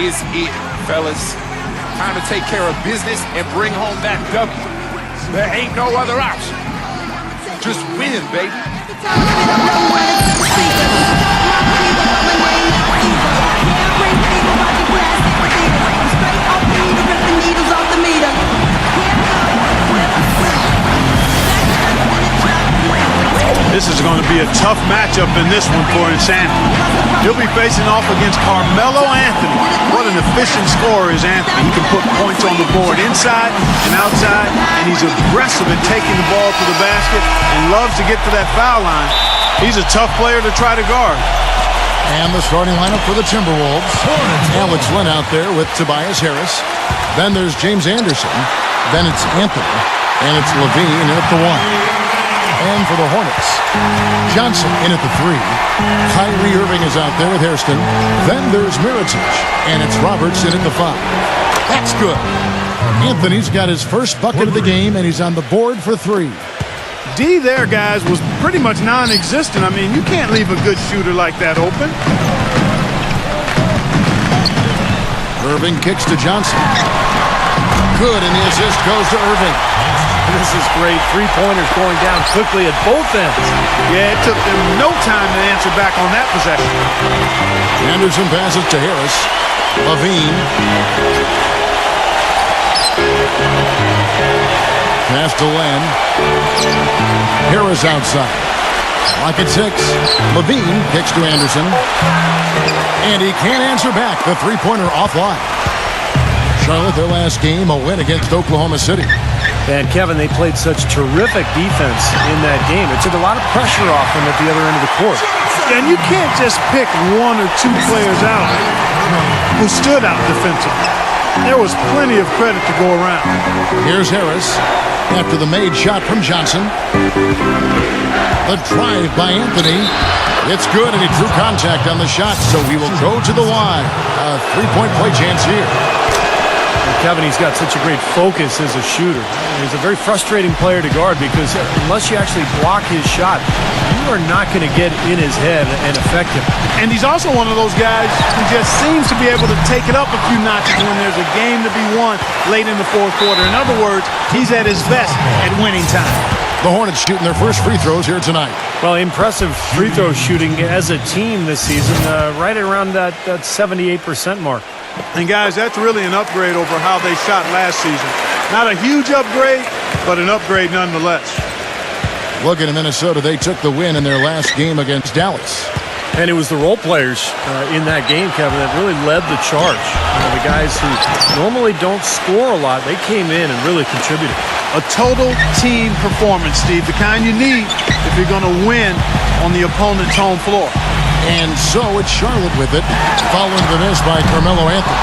is it, fellas. Time to take care of business and bring home that W. There ain't no other option. Just win, baby. This is going to be a tough matchup in this one for Insanity. He'll be facing off against Carmelo Anthony. What an efficient scorer is Anthony. He can put points on the board inside and outside, and he's aggressive at taking the ball to the basket and loves to get to that foul line. He's a tough player to try to guard. And the starting lineup for the Timberwolves. Alex Len out there with Tobias Harris. Then there's James Anderson. Then it's Anthony. And it's Levine at the 1. And for the Hornets, Johnson in at the 3. Kyrie Irving is out there with Hairston. Then there's Mirotic, and it's Roberts in at the 5. That's good. Anthony's got his first bucket of the game, and he's on the board for 3. D there, guys, was pretty much non-existent. I mean, you can't leave a good shooter like that open. Irving kicks to Johnson. Good, and the assist goes to Irving. This is great. Three-pointers going down quickly at both ends. Yeah, it took them no time to answer back on that possession. Anderson passes to Harris. Levine. Pass to Len. Harris outside. Clock at 6. Levine kicks to Anderson. And he can't answer back. The three-pointer offline. Charlotte, their last game, a win against Oklahoma City. And Kevin, they played such terrific defense in that game. It took a lot of pressure off them at the other end of the court. And you can't just pick one or two players out who stood out defensively. There was plenty of credit to go around. Here's Harris after the made shot from Johnson. The drive by Anthony. It's good, and he drew contact on the shot, so he will go to the line. A three-point play chance here. Kevin, he's got such a great focus as a shooter. He's a very frustrating player to guard because unless you actually block his shot, you are not going to get in his head and affect him. And he's also one of those guys who just seems to be able to take it up a few notches when there's a game to be won late in the fourth quarter. In other words, he's at his best at winning time. The Hornets shooting their first free throws here tonight. Well, impressive free throw shooting as a team this season, right around that 78% mark. And guys, that's really an upgrade over how they shot last season. Not a huge upgrade, but an upgrade nonetheless. Looking at Minnesota, they took the win in their last game against Dallas. And it was the role players in that game, Kevin, that really led the charge. The guys who normally don't score a lot, they came in and really contributed. A total team performance, Steve, the kind you need if you're going to win on the opponent's home floor. And so it's Charlotte with it, following the miss by Carmelo Anthony.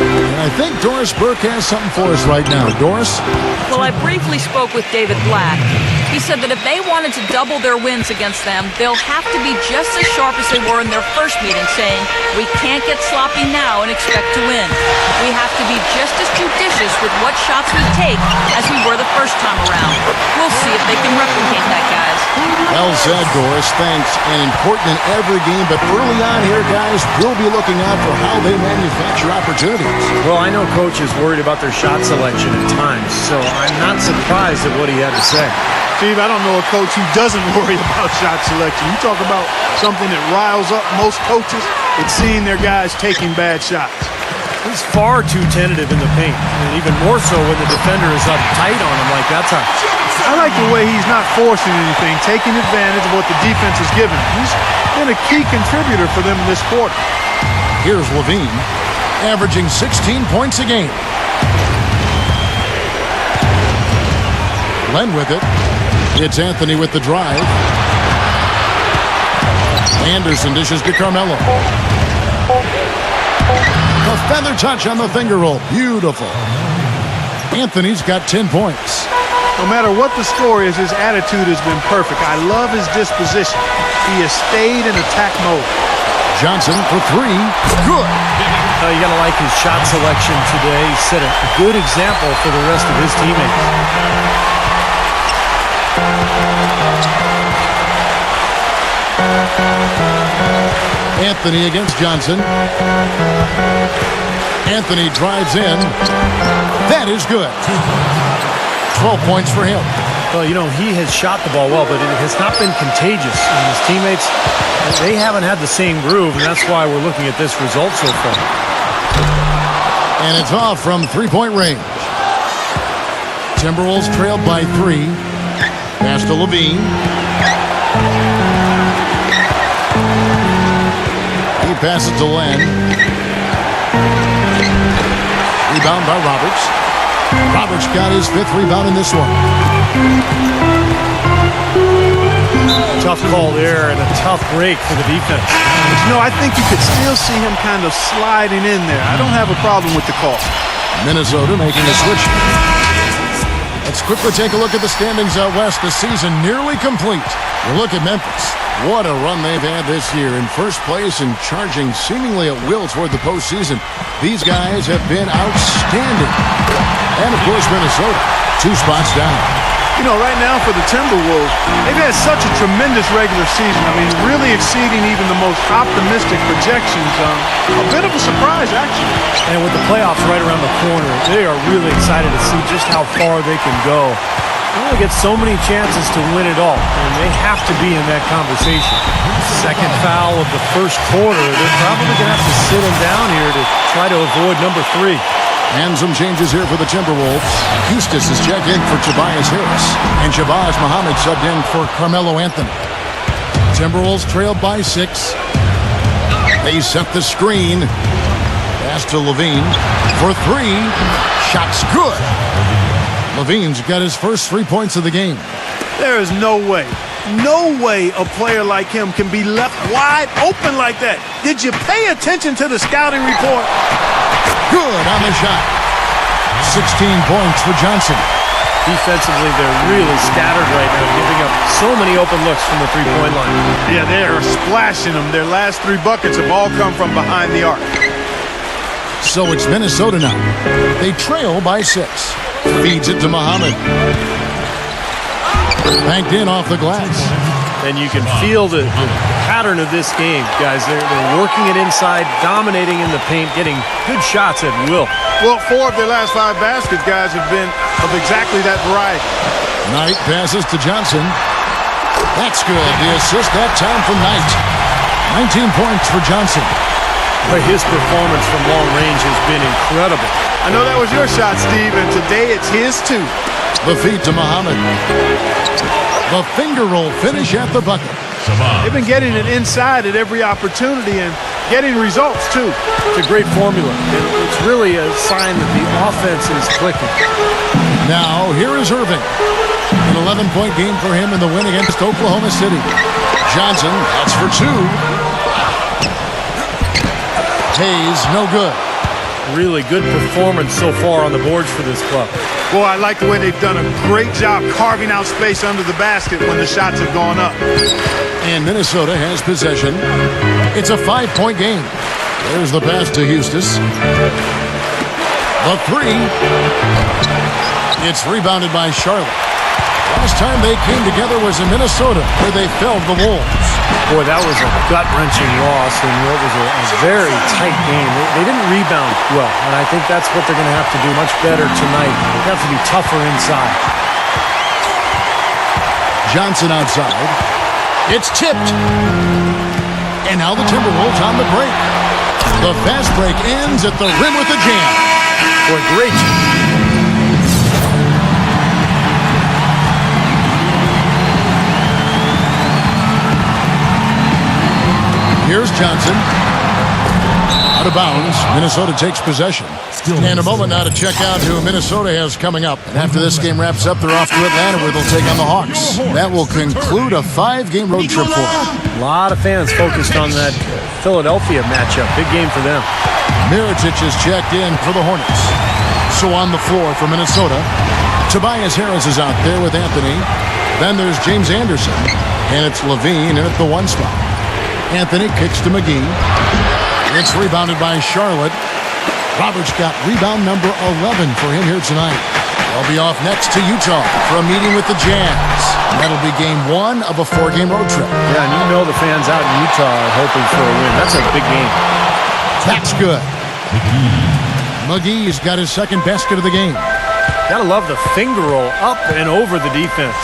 And I think Doris Burke has something for us right now. Doris? Well, I briefly spoke with David Black. He said that if they wanted to double their wins against them, they'll have to be just as sharp as they were in their first meeting, saying, we can't get sloppy now and expect to win. We have to be just as judicious with what shots we take as we were the first time around. We'll see if they can replicate that, guys. Well said, Doris. Thanks. And important in every game, but early on here, guys, we'll be looking out for how they manufacture opportunities. Well, I know Coach is worried about their shot selection at times, so I'm not surprised at what he had to say. Steve, I don't know a coach who doesn't worry about shot selection. You talk about something that riles up most coaches, it's seeing their guys taking bad shots. He's far too tentative in the paint, and even more so when the defender is up tight on him like that time. I like the way he's not forcing anything, taking advantage of what the defense is giving him. He's been a key contributor for them this quarter. Here's Levine, averaging 16 points a game. Len with it. It's Anthony with the drive. Anderson dishes to Carmelo. A feather touch on the finger roll. Beautiful. Anthony's got 10 points. No matter what the score is, his attitude has been perfect. I love his disposition. He has stayed in attack mode. Johnson for 3. Good. You got to like his shot selection today. He set a good example for the rest of his teammates. Anthony against Johnson. Anthony drives in. That is good. 12 points for him. Well, you know, he has shot the ball well, but it has not been contagious. And his teammates, they haven't had the same groove, and that's why we're looking at this result so far. And it's off from three-point range. Timberwolves trailed by 3. Pass to Levine. He passes to Len. Rebound by Roberts. Roberts got his 5th rebound in this one. Tough call there and a tough break for the defense. But you know, I think you could still see him kind of sliding in there. I don't have a problem with the call. Minnesota making a switch. Let's quickly take a look at the standings out west. The season nearly complete. You look at Memphis. What a run they've had this year. In first place and charging seemingly at will toward the postseason. These guys have been outstanding. And, of course, Minnesota, 2 spots down. You know, right now for the Timberwolves, they've had such a tremendous regular season. I mean, really exceeding even the most optimistic projections. A bit of a surprise, actually. And with the playoffs right around the corner, they are really excited to see just how far they can go. They only get so many chances to win it all, and they have to be in that conversation. Second foul of the first quarter. They're probably going to have to sit him down here to try to avoid number 3. And some changes here for the Timberwolves. Eustace is checked in for Tobias Harris. And Shabazz Muhammad subbed in for Carmelo Anthony. Timberwolves trailed by 6. They set the screen. Pass to Levine for 3. Shot's good. Levine's got his first 3 points of the game. There is no way a player like him can be left wide open like that. Did you pay attention to the scouting report? Good on the shot. 16 points for Johnson. Defensively, they're really scattered right now, giving up so many open looks from the three-point line. Yeah, they are splashing them. Their last 3 buckets have all come from behind the arc. So it's Minnesota now. They trail by 6. Feeds it to Muhammad. Banked in off the glass. And you can feel the pattern of this game, guys. They're working it inside, dominating in the paint, getting good shots at will. Well, 4 of their last 5 baskets, guys, have been of exactly that variety. Knight passes to Johnson. That's good. The assist that time from Knight. 19 points for Johnson. But his performance from long range has been incredible. I know that was your shot, Steve, and today it's his too. The feed to Muhammad. The finger roll finish at the bucket. They've been getting it inside at every opportunity and getting results too. It's a great formula. It's really a sign that the offense is clicking. Now, here is Irving. An 11-point game for him in the win against Oklahoma City. Johnson, that's for 2. Hayes, no good. Really good performance so far on the boards for this club. Boy, I like the way they've done a great job carving out space under the basket when the shots have gone up. And Minnesota has possession. It's a 5-point game. There's the pass to Eustace. The 3. It's rebounded by Charlotte. Last time they came together was in Minnesota, where they felled the Wolves. Boy, that was a gut-wrenching loss in what was a very tight game. They didn't rebound well, and I think that's what they're going to have to do much better tonight. They have to be tougher inside. Johnson outside. It's tipped. And now the Timberwolves on the break. The fast break ends at the rim with a jam. Boy, great. Here's Johnson. Out of bounds. Minnesota takes possession. And a moment now to check out who Minnesota has coming up. And after this game wraps up, they're off to Atlanta where they'll take on the Hawks. That will conclude a 5-game road trip for them. A lot of fans focused on that Philadelphia matchup. Big game for them. Mirotic is checked in for the Hornets. So on the floor for Minnesota, Tobias Harris is out there with Anthony. Then there's James Anderson. And it's Levine in at the 1 spot. Anthony kicks to McGee. It's rebounded by Charlotte. Roberts got rebound number 11 for him here tonight. They'll be off next to Utah for a meeting with the Jazz. That'll be game 1 of a 4-game road trip. Yeah, and you know the fans out in Utah are hoping for a win. That's a big game. That's good. McGee's got his second basket of the game. Gotta love the finger roll up and over the defense.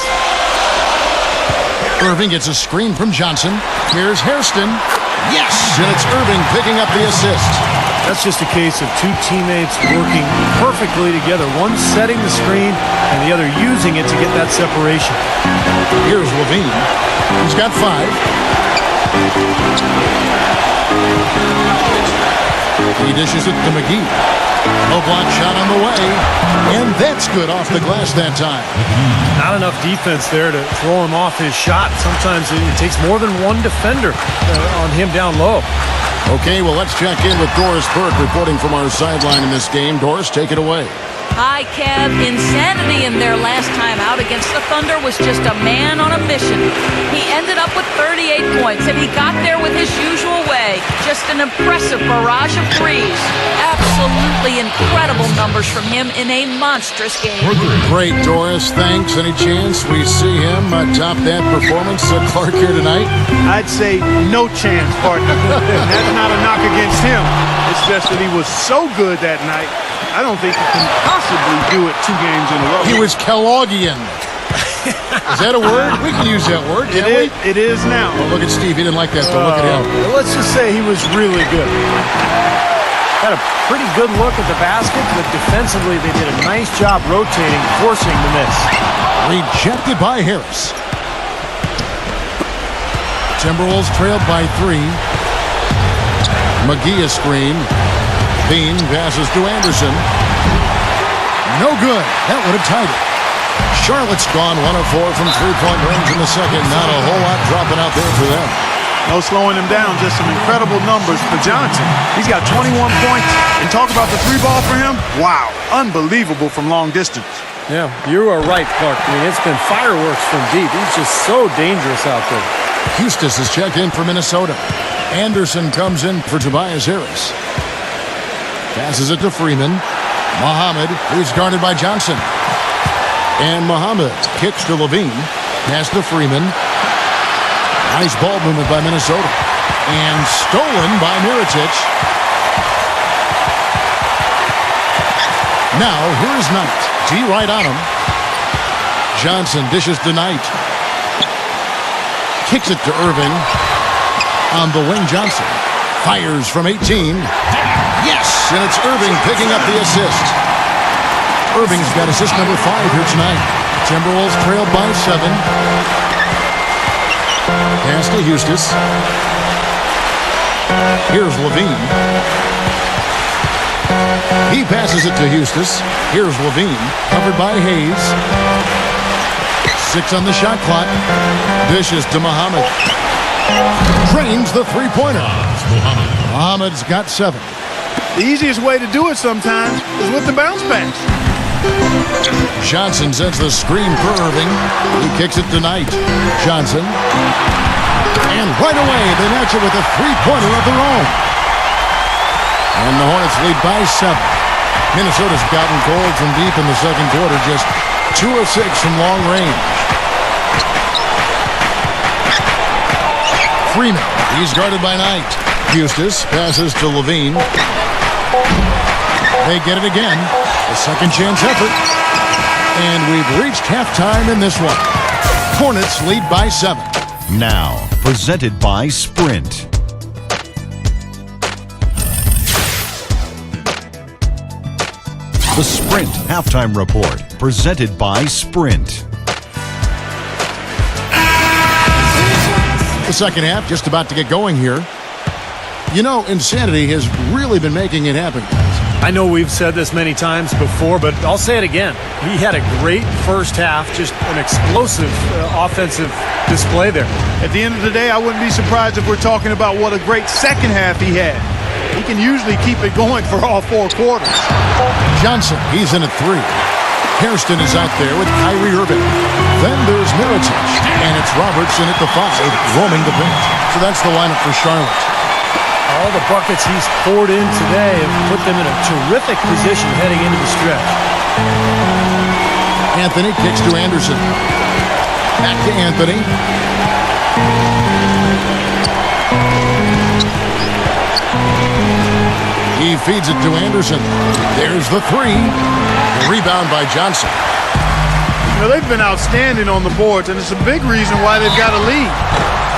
Irving gets a screen from Johnson. Here's Hairston. Yes! And it's Irving picking up the assist. That's just a case of two teammates working perfectly together. One setting the screen and the other using it to get that separation. Here's Levine. He's got 5. He dishes it to McGee. No block shot on the way. And that's good off the glass that time. Not enough defense there to throw him off his shot. Sometimes it takes more than one defender on him down low. Okay, well, let's check in with Doris Burke reporting from our sideline in this game. Doris, take it away. Hi, Kev. Insanity in their last time out against the Thunder was just a man on a mission. He ended up with 38 points, and he got there with his usual way. Just an impressive barrage of threes. Absolutely incredible numbers from him in a monstrous game. Great, Doris. Thanks. Any chance we see him top that performance at Clark here tonight? I'd say no chance, partner. That's not a knock against him. It's just that he was so good that night. I don't think he can possibly do it 2 games in a row. He was Kelloggian. Is that a word? We can use that word, can't we? It is now. Oh, look at Steve. He didn't like that, but look at him. Let's just say he was really good. Got a pretty good look at the basket, but defensively they did a nice job rotating, forcing the miss. Rejected by Harris. Timberwolves trailed by 3. McGee a screen. Bean passes to Anderson. No good. That would have tied it. Charlotte's gone 1 of 4 from 3-point range in the second. Not a whole lot dropping out there for them. No slowing him down. Just some incredible numbers for Johnson. He's got 21 points. And talk about the 3-ball for him. Wow. Unbelievable from long distance. Yeah, you are right, Clark. I mean, it's been fireworks from deep. He's just so dangerous out there. Hustis is checked in for Minnesota. Anderson comes in for Tobias Harris. Passes it to Freeman. Muhammad, who's guarded by Johnson. And Muhammad kicks to Levine. Pass to Freeman. Nice ball movement by Minnesota. And stolen by Mirotic. Now, here is Knight. D right on him. Johnson dishes to Knight. Kicks it to Irving. On the wing, Johnson. Fires from 18. Yes, and it's Irving picking up the assist. Irving's got assist number 5 here tonight. Timberwolves trailed by 7. Pass to Hustis. Here's Levine. He passes it to Hustis. Here's Levine, covered by Hayes. 6 on the shot clock. Dishes to Muhammad. Drains the 3-pointer. Muhammad's got 7. The easiest way to do it sometimes is with the bounce pass. Johnson sets the screen for Irving. He kicks it to Knight. Johnson. And right away, they match it with a 3-pointer of their own. And the Hornets lead by 7. Minnesota's gotten cold from deep in the second quarter. Just 2 of 6 from long range. Freeman. He's guarded by Knight. Hustis passes to Levine. They get it again. A second chance effort. And we've reached halftime in this one. Hornets lead by 7. Now, presented by Sprint. The Sprint Halftime Report, presented by Sprint. The second half just about to get going here. You know, insanity has really been making it happen, guys. I know we've said this many times before, but I'll say it again. He had a great first half, just an explosive offensive display there. At the end of the day, I wouldn't be surprised if we're talking about what a great second half he had. He can usually keep it going for all 4 quarters. Johnson, he's in at 3. Hairston is out there with Kyrie Irving. Then there's Mirotic, and it's Robertson at the 5, roaming the bench. So that's the lineup for Charlotte. All the buckets he's poured in today have put them in a terrific position heading into the stretch. Anthony kicks to Anderson. Back to Anthony. He feeds it to Anderson. There's the three. Rebound by Johnson. You know, they've been outstanding on the boards, and it's a big reason why they've got a lead.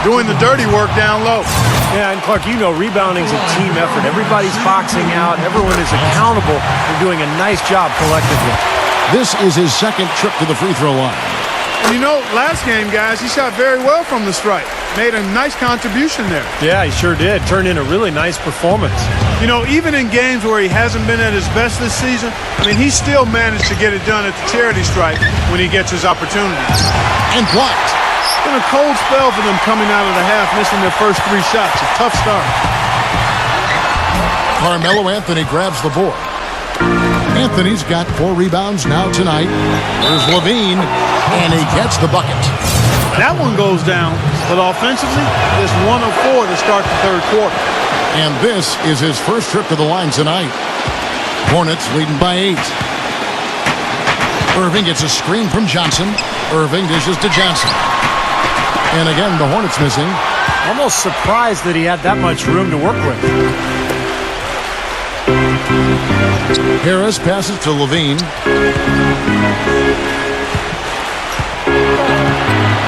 Doing the dirty work down low. Yeah, and Clark, you know rebounding's a team effort. Everybody's boxing out. Everyone is accountable for doing a nice job collectively. This is his second trip to the free throw line. And you know, last game, guys, he shot very well from the stripe. Made a nice contribution there. Yeah, he sure did. Turned in a really nice performance. You know, even in games where he hasn't been at his best this season, I mean, he still managed to get it done at the charity stripe when he gets his opportunities. And blocked. It's been a cold spell for them coming out of the half, missing their first three shots. A tough start. Carmelo Anthony grabs the board. Anthony's got 4 rebounds now tonight. There's Levine, and he gets the bucket. That one goes down, but offensively, it's 1 of 4 to start the third quarter. And this is his first trip to the line tonight. Hornets leading by 8. Irving gets a screen from Johnson. Irving dishes to Johnson. And again, the Hornets missing. Almost surprised that he had that much room to work with. Harris passes to Levine.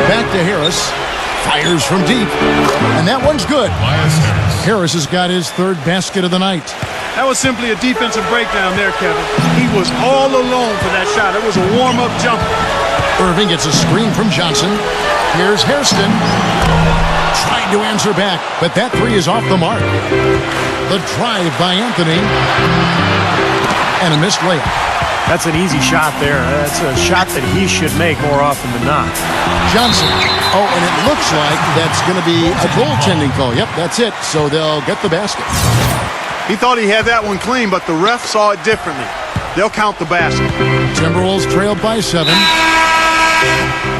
Back to Harris. Fires from deep. And that one's good. Harris has got his 3rd basket of the night. That was simply a defensive breakdown there, Kevin. He was all alone for that shot. It was a warm-up jumper. Irving gets a screen from Johnson. Here's Hairston. Trying to answer back, but that 3 is off the mark. The drive by Anthony. And a missed layup. That's an easy shot there. That's a shot that he should make more often than not. Johnson. Oh, and it looks like that's going to be a goaltending call. Yep, that's it. So they'll get the basket. He thought he had that one clean, but the ref saw it differently. They'll count the basket. Timberwolves trailed by 7.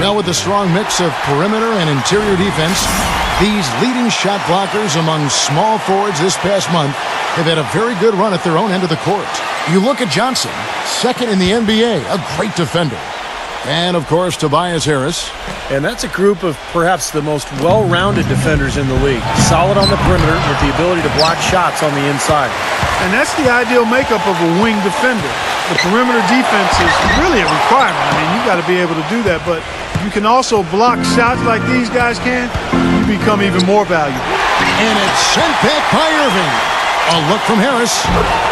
Now with a strong mix of perimeter and interior defense, these leading shot blockers among small forwards this past month have had a very good run at their own end of the court. You look at Johnson, 2nd in the NBA, a great defender. And, of course, Tobias Harris. And that's a group of perhaps the most well-rounded defenders in the league. Solid on the perimeter with the ability to block shots on the inside. And that's the ideal makeup of a wing defender. The perimeter defense is really a requirement. I mean, you got to be able to do that, but you can also block shots like these guys can. You become even more valuable. And it's sent back by Irving. A look from Harris.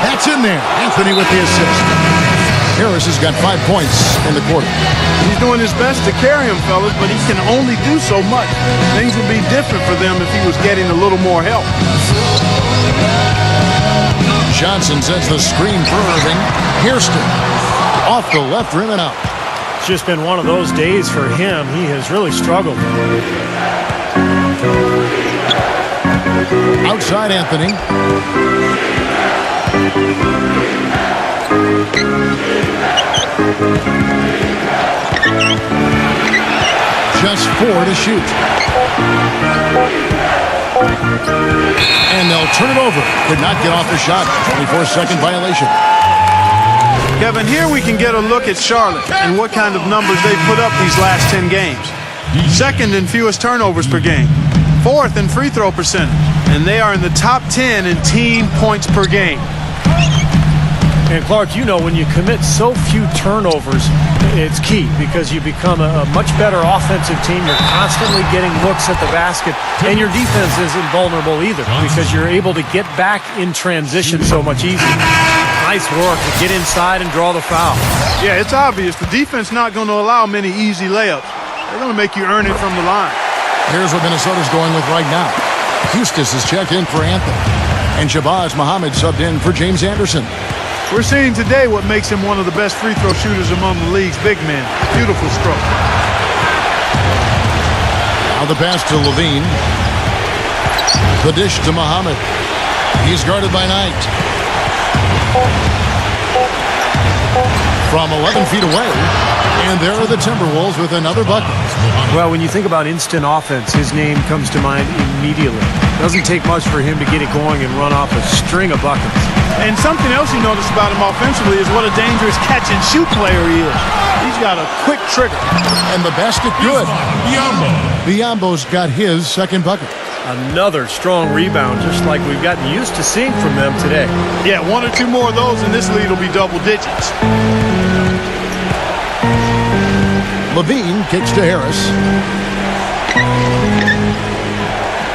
That's in there. Anthony with the assist. Harris has got 5 points in the quarter. He's doing his best to carry him, fellas, but he can only do so much. Things would be different for them if he was getting a little more help. Johnson sends the screen for Irving. Hairston off the left rim and out. It's just been one of those days for him. He has really struggled. Outside Anthony. Just 4 to shoot. And they'll turn it over. Could not get off the shot. 24-second violation. Kevin, here we can get a look at Charlotte and what kind of numbers they've put up these last 10 games. 2nd in fewest turnovers per game. 4th in free throw percentage. And they are in the top 10 in team points per game. And Clark, you know, when you commit so few turnovers, it's key because you become a much better offensive team. You're constantly getting looks at the basket, and your defense isn't vulnerable either because you're able to get back in transition so much easier. Nice work to get inside and draw the foul. Yeah, it's obvious. The defense not going to allow many easy layups. They're going to make you earn it from the line. Here's what Minnesota's going with right now. Hustis is checked in for Anthony, and Shabazz Muhammad subbed in for James Anderson. We're seeing today what makes him one of the best free throw shooters among the league's big men. Beautiful stroke. Now the pass to Levine. The dish to Muhammad. He's guarded by Knight. From 11 feet away, and there are the Timberwolves with another bucket. Well, when you think about instant offense, his name comes to mind immediately. Doesn't take much for him to get it going and run off a string of buckets. And something else you notice about him offensively is what a dangerous catch-and-shoot player he is. He's got a quick trigger. And the basket good. Biyombo's got his second bucket. Another strong rebound, just like we've gotten used to seeing from them today. Yeah, one or two more of those and this lead will be double digits. Levine kicks to Harris.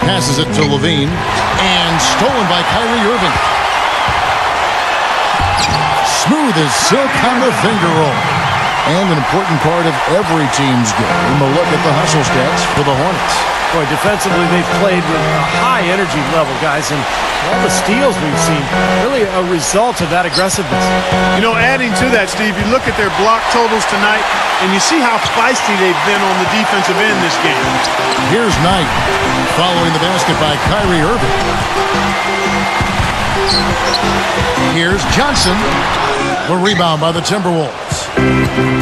Passes it to Levine. And stolen by Kyrie Irving. Smooth as silk on the finger roll. And an important part of every team's game. A look at the hustle stats for the Hornets. Boy, defensively, they've played with a high energy level, guys, and all the steals we've seen, really a result of that aggressiveness. You know, adding to that, Steve, you look at their block totals tonight, and you see how feisty they've been on the defensive end this game. Here's Knight, following the basket by Kyrie Irving. Here's Johnson, the rebound by the Timberwolves.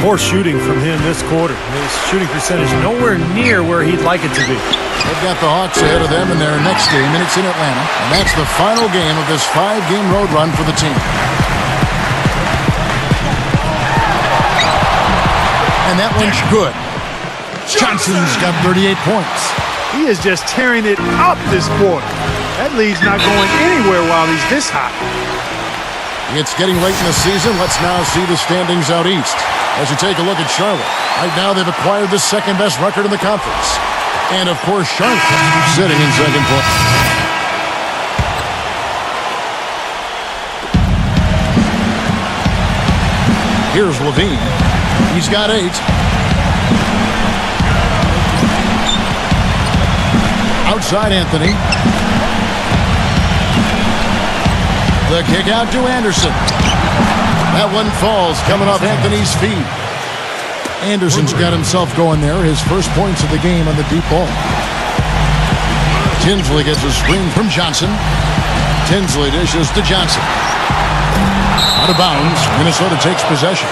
Poor shooting from him this quarter. His shooting percentage nowhere near where he'd like it to be. They've got the Hawks ahead of them in their next game, and it's in Atlanta. And that's the final game of this 5-game road run for the team. And that one's good. Johnson's got 38 points. He is just tearing it up this quarter. That lead's not going anywhere while he's this hot. It's getting late in the season. Let's now see the standings out east. As you take a look at Charlotte, right now they've acquired the second-best record in the conference. And, of course, Charlotte sitting in second place. Here's Levine. He's got 8. Outside Anthony. The kick out to Anderson. That one falls, coming off Anthony's feet. Anderson's got himself going there. His first points of the game on the deep ball. Tinsley gets a screen from Johnson. Tinsley dishes to Johnson. Out of bounds. Minnesota takes possession.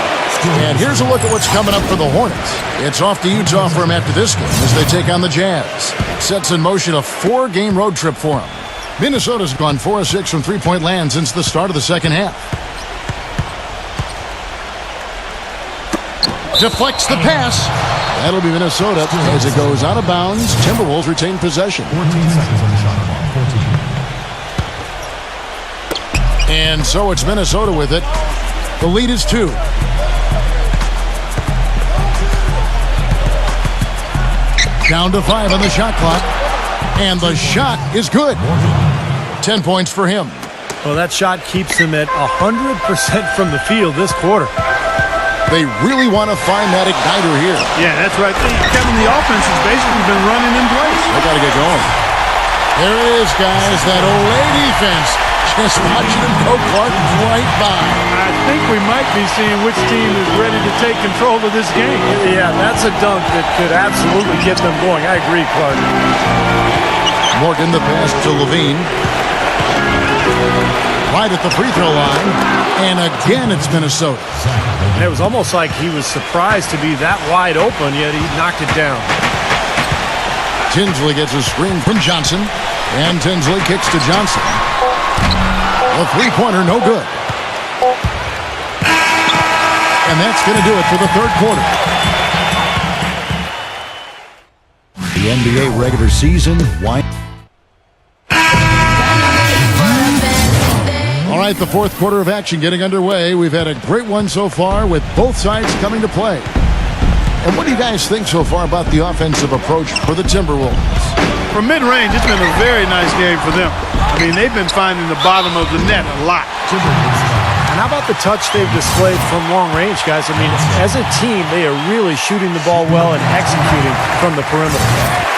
And here's a look at what's coming up for the Hornets. It's off to Utah for them after this game as they take on the Jazz. Sets in motion a 4-game road trip for them. Minnesota's gone 4 of 6 from three-point land since the start of the second half. Deflects the pass. That'll be Minnesota as it goes out of bounds. Timberwolves retain possession. 14 seconds on the shot clock. 14. And so it's Minnesota with it. The lead is 2. Down to 5 on the shot clock. And the shot is good. 10 points for him. Well, that shot keeps him at 100% from the field this quarter. They really want to find that igniter here. Yeah, that's right. Kevin, the offense has basically been running in place. They got to get going. There it is, guys. That Olay defense. Just watching him go Clark right by. I think we might be seeing which team is ready to take control of this game. Yeah, that's a dunk that could absolutely get them going. I agree, Clark. Morgan the pass to Levine. Right at the free throw line. And again, it's Minnesota. And it was almost like he was surprised to be that wide open, yet he knocked it down. Tinsley gets a screen from Johnson. And Tinsley kicks to Johnson. A three-pointer, no good. And that's going to do it for the third quarter. The NBA regular season winds. All right, the fourth quarter of action getting underway. We've had a great one so far with both sides coming to play. And what do you guys think so far about the offensive approach for the Timberwolves? From mid-range, it's been a very nice game for them. I mean, they've been finding the bottom of the net a lot. And how about the touch they've displayed from long range, guys? I mean, as a team, they are really shooting the ball well and executing from the perimeter.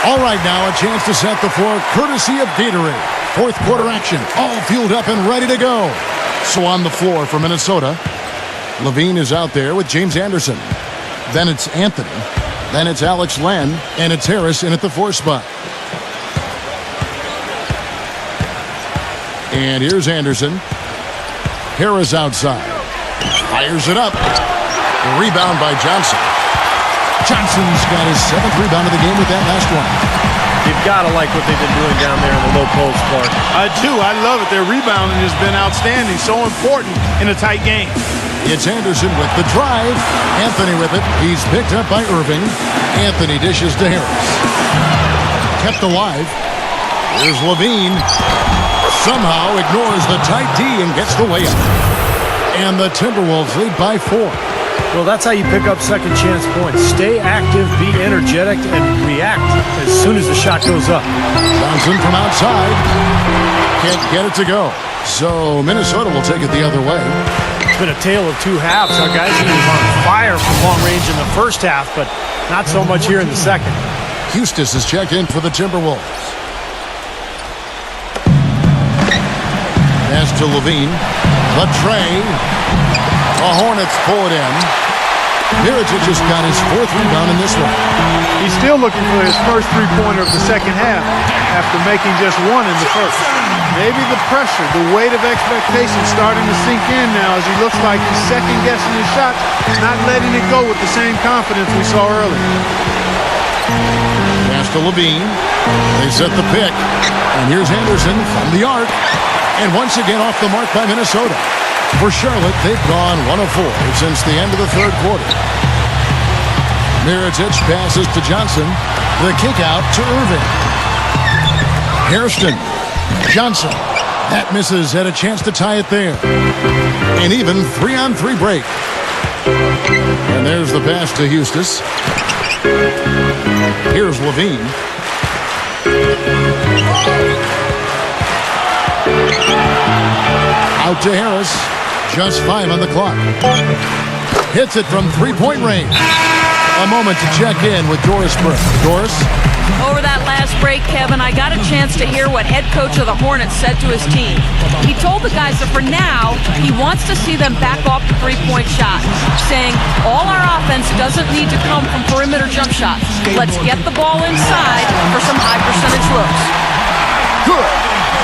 All right, now a chance to set the floor courtesy of Gatorade. Fourth quarter action, all fueled up and ready to go. So on the floor for Minnesota, Levine is out there with James Anderson. Then it's Anthony. Then it's Alex Len. And it's Harris in at the 4 spot. And here's Anderson. Harris outside. Fires it up. The rebound by Johnson. Johnson's got his 7th rebound of the game with that last one. You've got to like what they've been doing down there in the low post, Clark. I do. I love it. Their rebounding has been outstanding. So important in a tight game. It's Anderson with the drive. Anthony with it. He's picked up by Irving. Anthony dishes to Harris. Kept alive. Here's Levine. Somehow ignores the tight D and gets the layup. And the Timberwolves lead by 4. Well, that's how you pick up second chance points. Stay active, be energetic, and react as soon as the shot goes up. Johnson from outside. Can't get it to go. So Minnesota will take it the other way. It's been a tale of two halves. Our guys are on fire from long range in the first half, but not so much here in the second. Eustace is checked in for the Timberwolves. Pass to Levine. The tray. The Hornets pull it in. Mirotic just got his 4th rebound in this one. He's still looking for his first three-pointer of the second half after making just one in the first. Maybe the pressure, the weight of expectation starting to sink in now as he looks like he's second-guessing his shots, not letting it go with the same confidence we saw earlier. Pass to Levine. They set the pick. And here's Anderson from the arc. And once again off the mark by Minnesota. For Charlotte, they've gone 1 of 4 since the end of the third quarter. Mirotic passes to Johnson. The kick out to Irving. Hairston. Johnson. That misses. Had a chance to tie it there. An even 3-on-3 break. And there's the pass to Eustace. Here's Levine. Out to Harris. Just 5 on the clock. Hits it from 3-point range. A moment to check in with Doris Burke. Doris? Over that last break, Kevin, I got a chance to hear what head coach of the Hornets said to his team. He told the guys that for now, he wants to see them back off the 3-point shot, saying all our offense doesn't need to come from perimeter jump shots. Let's get the ball inside for some high percentage looks. Good.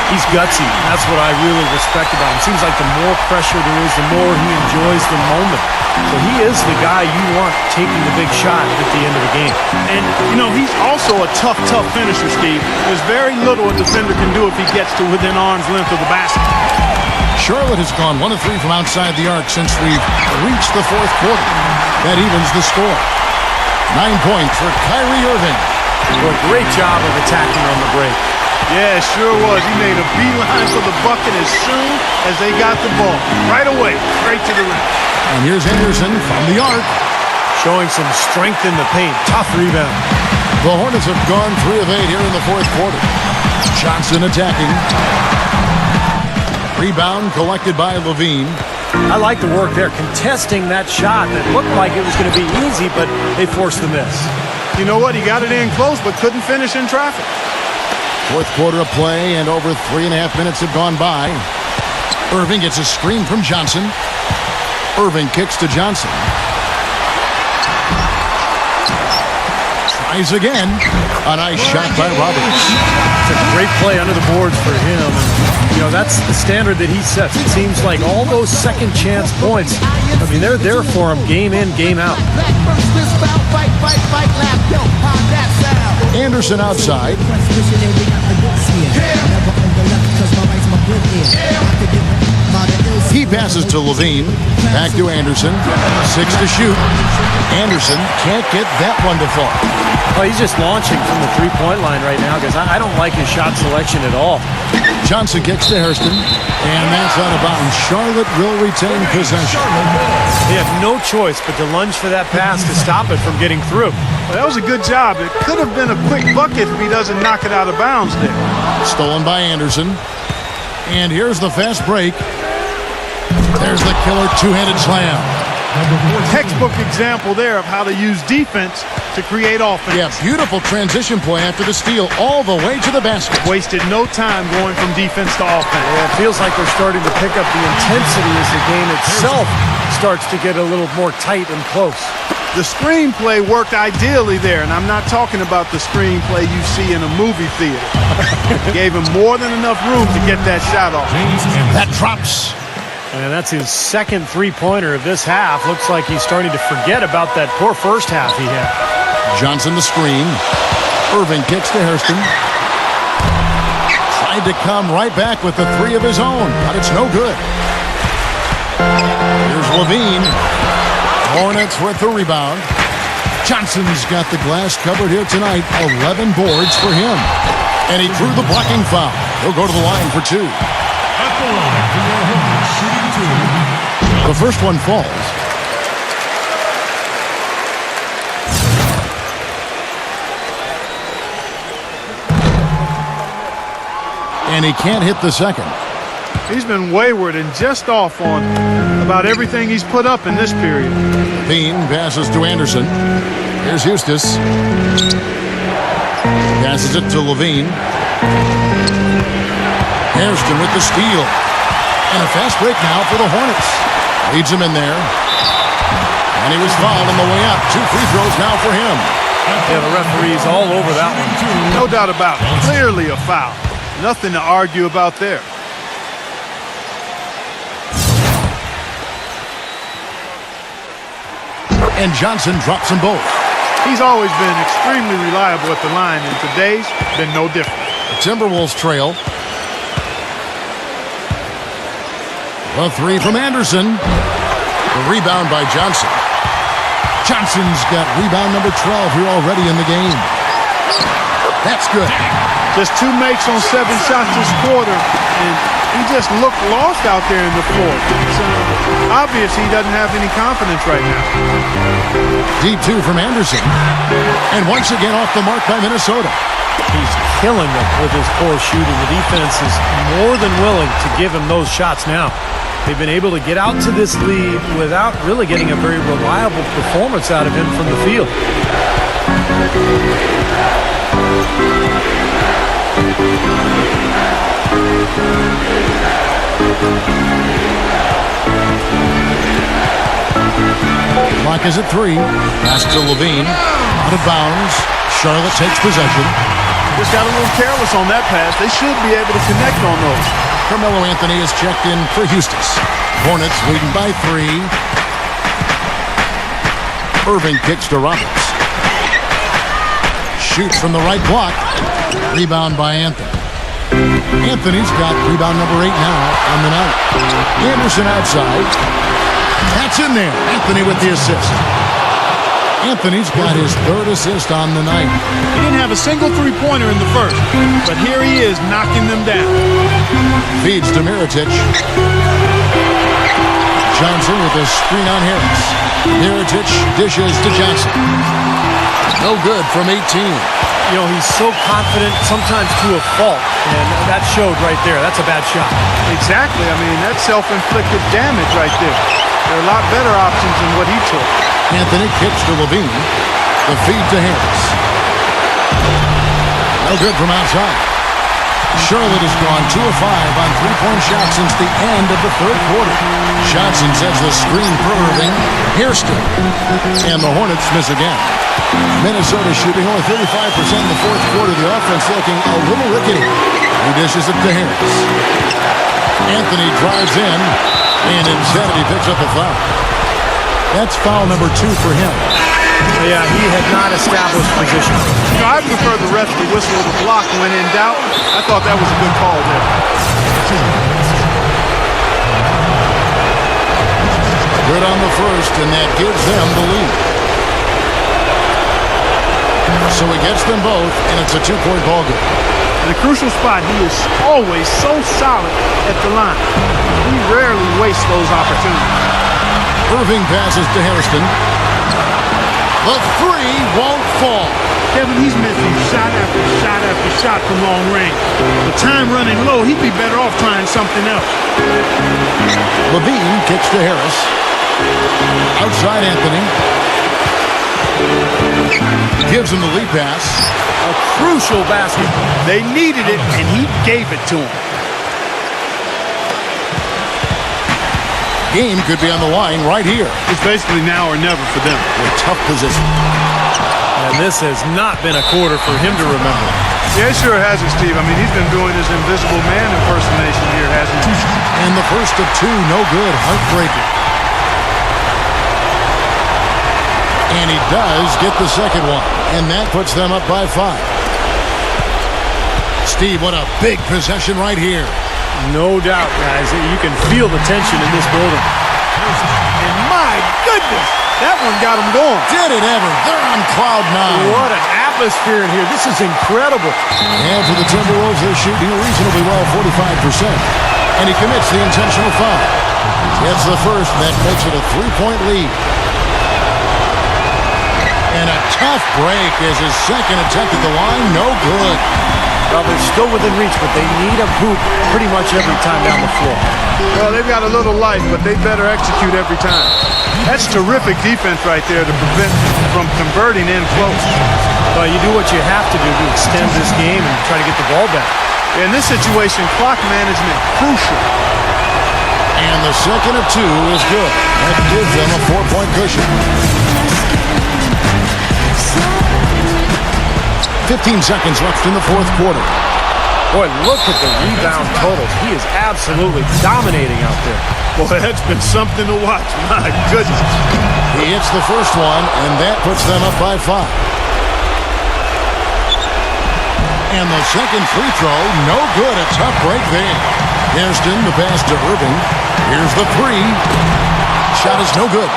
He's gutsy. That's what I really respect about him. Seems like the more pressure there is, the more he enjoys the moment. So he is the guy you want taking the big shot at the end of the game. And, you know, he's also a tough finisher, Steve. There's very little a defender can do if he gets to within arm's length of the basket. Charlotte has gone 1 of 3 from outside the arc since we've reached the 4th quarter. That evens the score. 9 points for Kyrie Irving. Well, great job of attacking on the break. Yeah, sure was. He made a beeline for the bucket as soon as they got the ball. Right away, straight to the rim. And here's Anderson from the arc. Showing some strength in the paint. Tough rebound. The Hornets have gone 3 of 8 here in the 4th quarter. Johnson attacking. Rebound collected by Levine. I like the work there, contesting that shot that looked like it was going to be easy, but they forced the miss. You know what? He got it in close, but couldn't finish in traffic. 4th quarter of play, and over 3.5 minutes have gone by. Irving gets a screen from Johnson. Irving kicks to Johnson. Tries again. A nice shot by Roberts. It's a great play under the boards for him. And, you know, that's the standard that he sets. It seems like all those second chance points, I mean, they're there for him game in, game out. Anderson outside. He passes to Levine. Back to Anderson. 6 to shoot. Anderson can't get that one to fall. Well, he's just launching from the 3-point line right now because I don't like his shot selection at all. Johnson kicks to Hairston, and that's out of bounds. Charlotte will retain possession. They have no choice but to lunge for that pass to stop it from getting through. Well, that was a good job. It could have been a quick bucket if he doesn't knock it out of bounds there. Stolen by Anderson. And here's the fast break. There's the killer two-handed slam. Textbook example there of how to use defense to create offense. Yeah, beautiful transition play after the steal all the way to the basket. Wasted no time going from defense to offense. Yeah, it feels like they're starting to pick up the intensity as the game itself starts to get a little more tight and close. The screenplay worked ideally there, and I'm not talking about the screenplay you see in a movie theater. Gave him more than enough room to get that shot off. That drops. And that's his second 3-pointer of this half. Looks like he's starting to forget about that poor first half he had. Johnson the screen. Irving kicks to Hairston. Tried to come right back with the three of his own, but it's no good. Here's Levine. Hornets with the rebound. Johnson's got the glass covered here tonight. 11 boards for him. And he drew the blocking foul. He'll go to the line for two. At the line for your Hornets, shooting two. The first one falls. And he can't hit the second. He's been wayward and just off on about everything he's put up in this period. Bean passes to Anderson. Here's Eustace. Passes it to Levine. Hairston with the steal. And a fast break now for the Hornets. Leads him in there. And he was fouled on the way up. 2 free throws now for him. Yeah, the referee's all over that one. No doubt about it. Clearly a foul. Nothing to argue about there. And Johnson drops them both. He's always been extremely reliable at the line, and today's been no different. The Timberwolves trail. The three from Anderson. The rebound by Johnson. Johnson's got rebound number 12 here already in the game. That's good. Just 2 makes on 7 shots this quarter, and he just looked lost out there in the floor. It's obvious he doesn't have any confidence right now. Deep 2 from Anderson. And once again off the mark by Minnesota. He's killing them with his poor shooting. The defense is more than willing to give him those shots now. They've been able to get out to this lead without really getting a very reliable performance out of him from the field. Clock is at 3. Pass to Levine. Out of bounds. Charlotte takes possession. Just got a little careless on that pass. They should be able to connect on those. Carmelo Anthony is checked in for Eustace. Hornets leading by 3. Irving kicks to Roberts. Shoots from the right block. Rebound by Anthony. Anthony's got rebound number 8 now on the night. Anderson outside. That's in there. Anthony with the assist. Anthony's got his 3rd assist on the night. He didn't have a single three-pointer in the first, but here he is knocking them down. Feeds to Mirotic. Johnson with a screen on Harris. Mirotic dishes to Johnson. No good from 18. You know, he's so confident, sometimes to a fault, and that showed right there. That's a bad shot. Exactly. I mean, that's self-inflicted damage right there. There are a lot better options than what he took. Anthony kicks to Levine. The feed to Harris. No good from outside. Charlotte has gone 2 of 5 on three-point shots since the end of the 3rd quarter. Johnson sets the screen for Irving. Hairston. And the Hornets miss again. Minnesota shooting only 35% in the 4th quarter. The offense looking a little rickety. He dishes it to Harris. Anthony drives in, and instead he picks up a foul. That's foul number 2 for him. Yeah, he had not established position. You know, I prefer the ref to whistle the block when in doubt. I thought that was a good call there. Good on the first, and that gives them the lead. So he gets them both, and it's a 2-point ball game. In a crucial spot, he is always so solid at the line. He rarely wastes those opportunities. Irving passes to Hairston. The 3 won't fall. Kevin, he's missing shot after shot after shot from long range. The time running low, he'd be better off trying something else. Levine kicks to Harris. Outside Anthony. Gives him the lead pass. A crucial basket. They needed it, and he gave it to him. Game could be on the line right here. It's basically now or never for them. A tough position. And this has not been a quarter for him to remember. Yeah, it sure hasn't, Steve. I mean, he's been doing his invisible man impersonation here, hasn't he? And the first of 2, no good. Heartbreaking. And he does get the second one. And that puts them up by 5. Steve, what a big possession right here. No doubt, guys. You can feel the tension in this building. And my goodness, that one got him going. Did it ever? They're on cloud nine. What an atmosphere in here. This is incredible. And for the Timberwolves, they're shooting reasonably well, 45%. And he commits the intentional foul. Gets the first, and that makes it a 3-point lead. And a tough break as his second attempt at the line, no good. Well, they're still within reach, but they need a hoop pretty much every time down the floor. Well, they've got a little life, but they better execute every time. That's terrific defense right there to prevent from converting in close. Well, you do what you have to do to extend this game and try to get the ball back. In this situation, clock management crucial. And the second of two is good. That gives them a 4-point cushion. 15 seconds left in the fourth quarter. Boy, look at the rebound totals. He is absolutely dominating out there. Boy, that's been something to watch. My goodness. He hits the first one, and that puts them up by 5. And the second free throw, no good. A tough break there. Hairston, the pass to Irving. Here's the three. Shot is no good.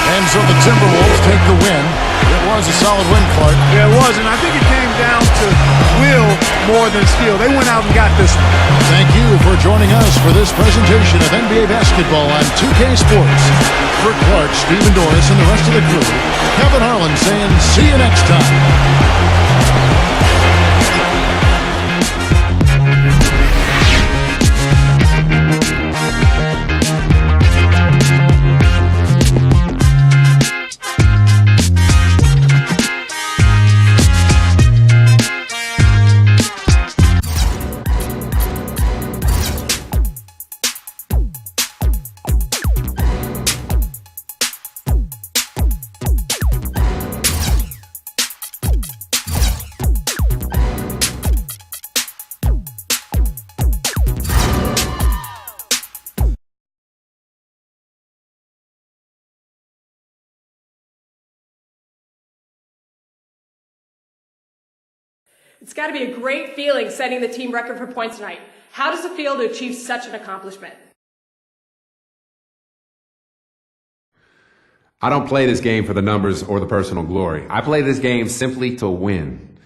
And so the Timberwolves take the win. It was a solid win, Clark. Yeah, it was, and I think it came down to will more than skill. They went out and got this one. Thank you for joining us for this presentation of NBA basketball on 2K Sports. For Clark, Stephen Doris, and the rest of the crew, Kevin Harlan saying see you next time. It's got to be a great feeling setting the team record for points tonight. How does it feel to achieve such an accomplishment? I don't play this game for the numbers or the personal glory. I play this game simply to win.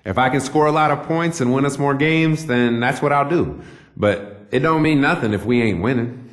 If I can score a lot of points and win us more games, then that's what I'll do. But it don't mean nothing if we ain't winning.